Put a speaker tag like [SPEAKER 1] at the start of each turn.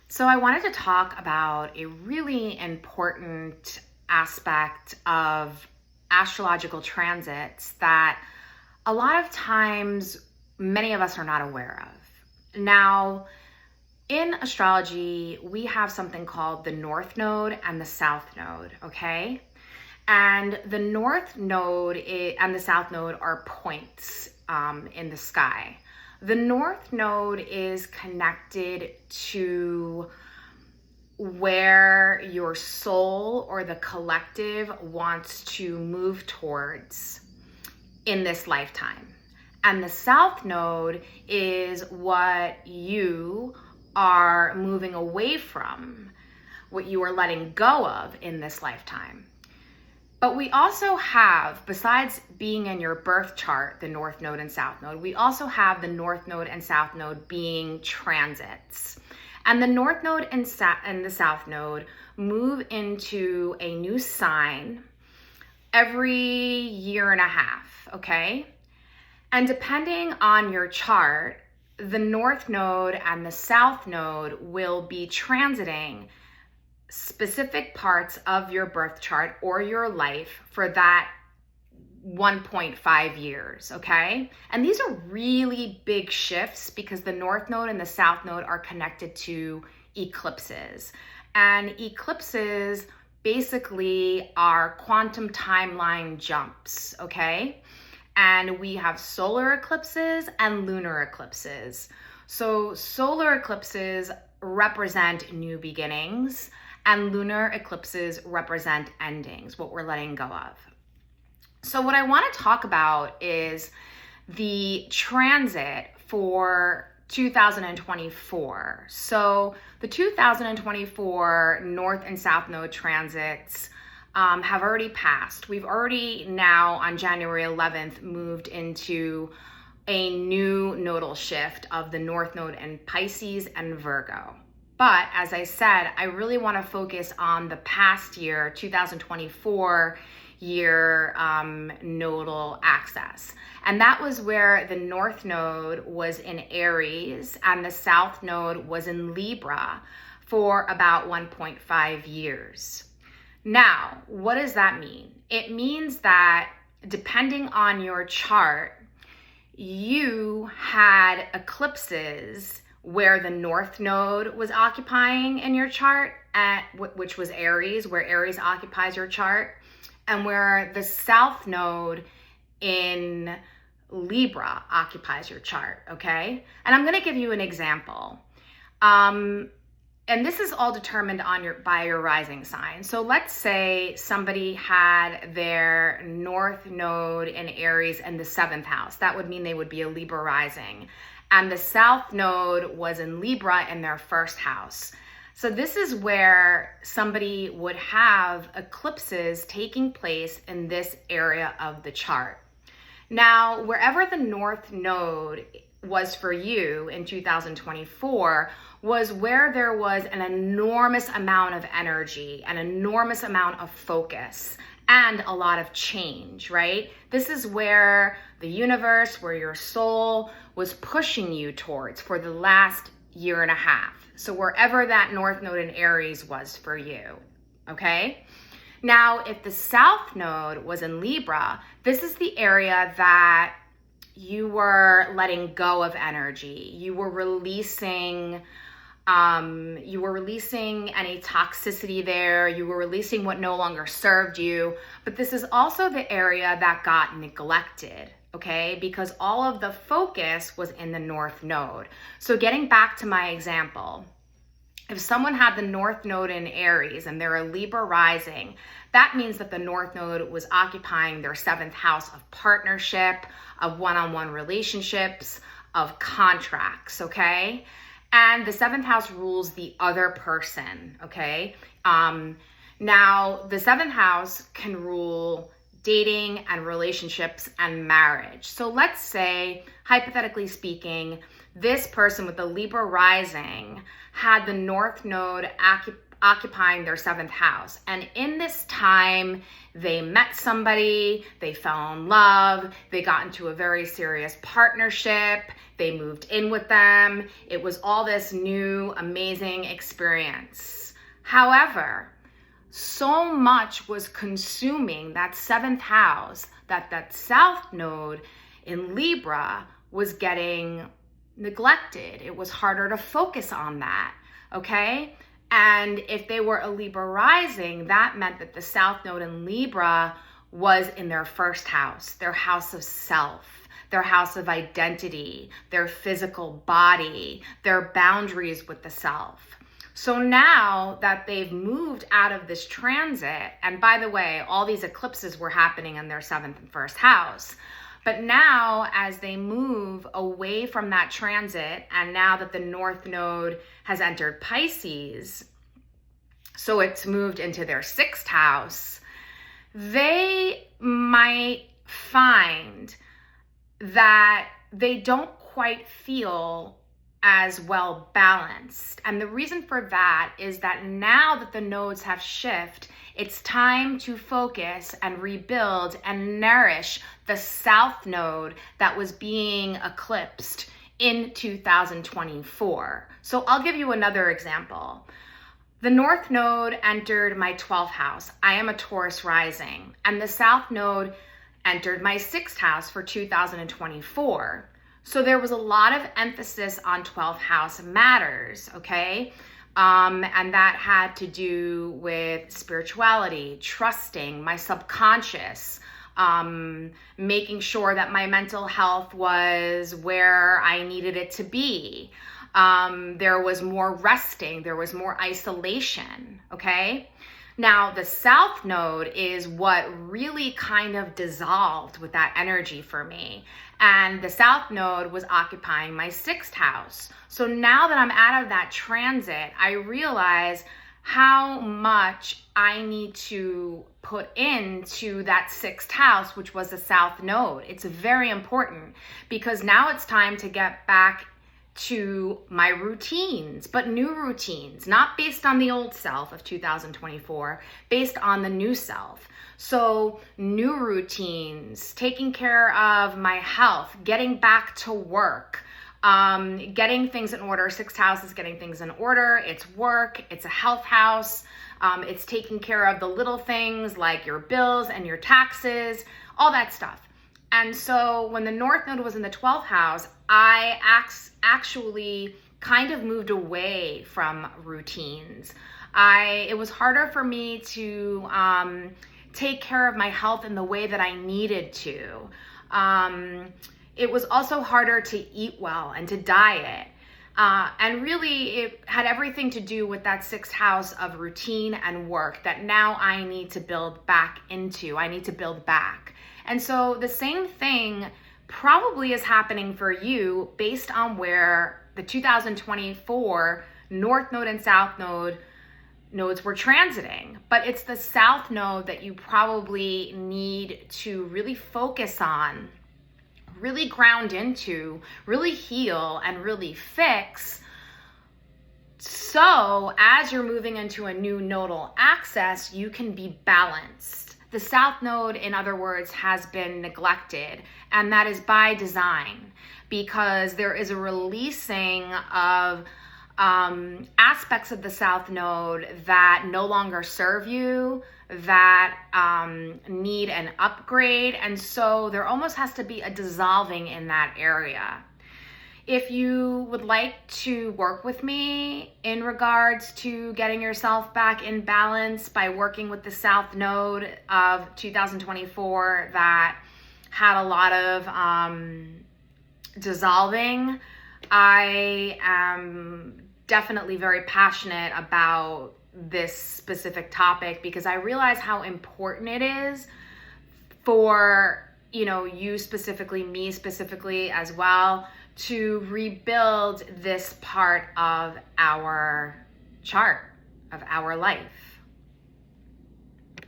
[SPEAKER 1] So I wanted to talk about a really important aspect of astrological transits that a lot of times many of us are not aware of. Now, in astrology, we have something called the North Node and the South Node, okay? And the North Node and the South Node are points in the sky. The North Node is connected to where your soul or the collective wants to move towards in this lifetime. And the South Node is what you are moving away from, what you are letting go of in this lifetime. But we also have, besides being in your birth chart, the North Node and South Node, we also have the North Node and South Node being transits. And the North Node and the South Node move into a new sign every year and a half, okay? And depending on your chart, the North Node and the South Node will be transiting specific parts of your birth chart or your life for that 1.5 years, okay? And these are really big shifts because the North Node and the South Node are connected to eclipses. And eclipses basically are quantum timeline jumps, okay? And we have solar eclipses and lunar eclipses. So solar eclipses represent new beginnings, and lunar eclipses represent endings, what we're letting go of. So what I want to talk about is the transit for 2024. So the 2024 North and South Node transits have already passed. We've already now on January 11th moved into a new nodal shift of the North Node in Pisces and Virgo. But as I said, I really want to focus on the past year, 2024 year nodal axis. And that was where the North Node was in Aries and the South Node was in Libra for about 1.5 years. Now, what does that mean? It means that depending on your chart, you had eclipses where the North Node was occupying in your chart, which was Aries, where Aries occupies your chart, and where the South Node in Libra occupies your chart, okay? And I'm gonna give you an example. And this is all determined by your rising sign. So let's say somebody had their North Node in Aries in the 7th house. That would mean they would be a Libra rising. And the South Node was in Libra in their 1st house. So this is where somebody would have eclipses taking place in this area of the chart. Now, wherever the North Node was for you in 2024 was where there was an enormous amount of energy, an enormous amount of focus, and a lot of change, right? This is where the universe, where your soul was pushing you towards for the last year and a half. So wherever that North Node in Aries was for you, okay? Now, if the South Node was in Libra, this is the area that you were letting go of energy. You were releasing any toxicity there. You were releasing what no longer served you. But this is also the area that got neglected, okay? Because all of the focus was in the North Node. So getting back to my example, if someone had the North Node in Aries and they're a Libra rising, that means that the North Node was occupying their 7th house of partnership, of one-on-one relationships, of contracts, okay? And the 7th house rules the other person, okay? Now, the 7th house can rule dating and relationships and marriage. So let's say, hypothetically speaking, this person with the Libra rising had the North Node occupying their 7th house. And in this time, they met somebody, they fell in love, they got into a very serious partnership, they moved in with them. It was all this new, amazing experience. However, so much was consuming that 7th house that South Node in Libra was getting neglected. It was harder to focus on that, okay? And if they were a Libra rising, that meant that the South Node in Libra was in their 1st house, their house of self, their house of identity, their physical body, their boundaries with the self. So now that they've moved out of this transit, and by the way, all these eclipses were happening in their 7th and 1st house, but now as they move away from that transit, and now that the North Node has entered Pisces, so it's moved into their 6th house, they might find that they don't quite feel as well balanced. And the reason for that is that now that the nodes have shifted, it's time to focus and rebuild and nourish the South Node that was being eclipsed in 2024. So I'll give you another example. The North Node entered my 12th house. I am a Taurus rising, and the South Node entered my 6th house for 2024. So there was a lot of emphasis on 12th house matters, okay? And that had to do with spirituality, trusting my subconscious, making sure that my mental health was where I needed it to be. There was more resting, there was more isolation, okay? Now, the South Node is what really kind of dissolved with that energy for me. And the South Node was occupying my 6th house. So now that I'm out of that transit, I realize how much I need to put into that 6th house, which was the South Node. It's very important because now it's time to get back to my routines, but new routines, not based on the old self of 2024, based on the new self. So new routines, taking care of my health, getting back to work, getting things in order. 6th house is getting things in order. It's work, it's a health house. It's taking care of the little things like your bills and your taxes, all that stuff. And so when the North Node was in the 12th house, I actually kind of moved away from routines. It was harder for me to take care of my health in the way that I needed to. It was also harder to eat well and to diet. And really, it had everything to do with that 6th house of routine and work that now I need to build back into. I need to build back. And so the same thing probably is happening for you based on where the 2024 North Node and South Node nodes were transiting. But it's the South Node that you probably need to really focus on, really ground into, really heal, and really fix. So as you're moving into a new nodal axis, you can be balanced. The South Node, in other words, has been neglected, and that is by design because there is a releasing of aspects of the South Node that no longer serve you, that need an upgrade, and so there almost has to be a dissolving in that area. If you would like to work with me in regards to getting yourself back in balance by working with the South Node of 2024 that had a lot of dissolving, I am definitely very passionate about this specific topic because I realize how important it is for, you specifically, me specifically as well, to rebuild this part of our chart, of our life.